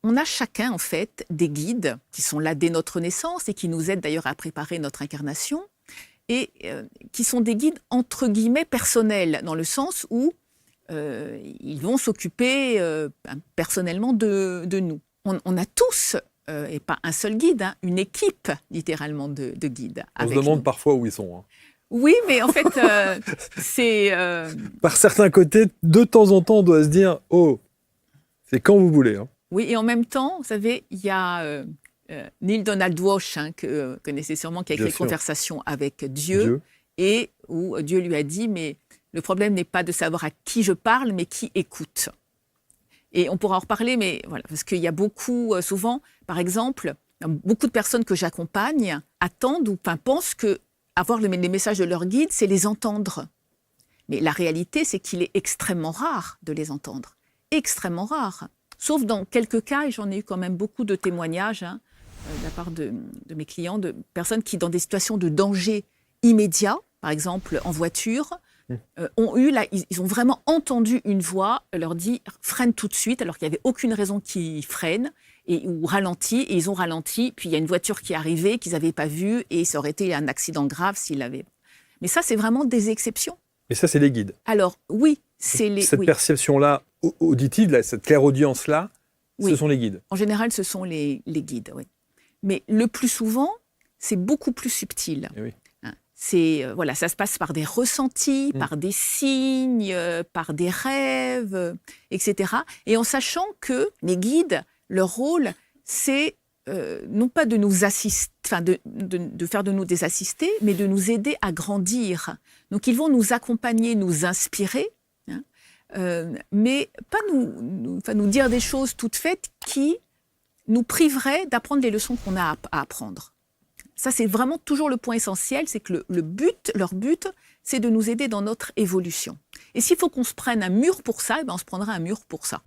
on a chacun, en fait, des guides qui sont là dès notre naissance et qui nous aident d'ailleurs à préparer notre incarnation et qui sont des guides, entre guillemets, personnels, dans le sens où ils vont s'occuper personnellement de nous. On a tous, et pas un seul guide, hein, une équipe, littéralement, de guides. On se demande parfois où ils sont. Hein. Oui, mais en fait, c'est... Par certains côtés, de temps en temps, on doit se dire « Oh, c'est quand vous voulez. Hein. » Oui, et en même temps, vous savez, il y a Neil Donald Walsh, hein, que vous connaissez sûrement, qui a écrit Conversation avec Dieu, et où Dieu lui a dit, mais le problème n'est pas de savoir à qui je parle, mais qui écoute. Et on pourra en reparler, mais voilà, parce qu'il y a beaucoup, souvent, par exemple, beaucoup de personnes que j'accompagne attendent ou pensent que avoir les messages de leur guide, c'est les entendre. Mais la réalité, c'est qu'il est extrêmement rare de les entendre. Extrêmement rare. Sauf dans quelques cas, et j'en ai eu quand même beaucoup de témoignages de la part de mes clients, de personnes qui, dans des situations de danger immédiat, par exemple en voiture, ils ont vraiment entendu une voix leur dit « freine tout de suite », alors qu'il n'y avait aucune raison qu'ils freinent, ou ralentit, et ils ont ralenti, puis il y a une voiture qui est arrivée, qu'ils n'avaient pas vue, et ça aurait été un accident grave s'ils l'avaient. Mais ça, c'est vraiment des exceptions. Et ça, c'est les guides. Alors, oui, c'est les... Cette perception-là, auditive, là, cette clairaudience-là, ce sont les guides. En général, ce sont les guides, oui. Mais le plus souvent, c'est beaucoup plus subtil. Et oui. Voilà, ça se passe par des ressentis, par des signes, par des rêves, etc. Et en sachant que les guides, leur rôle, c'est non pas de nous assister, de faire de nous des assistés, mais de nous aider à grandir. Donc ils vont nous accompagner, nous inspirer, mais pas nous dire des choses toutes faites qui nous priveraient d'apprendre les leçons qu'on a à apprendre. Ça, c'est vraiment toujours le point essentiel, c'est que leur but, c'est de nous aider dans notre évolution. Et s'il faut qu'on se prenne un mur pour ça, on se prendra un mur pour ça.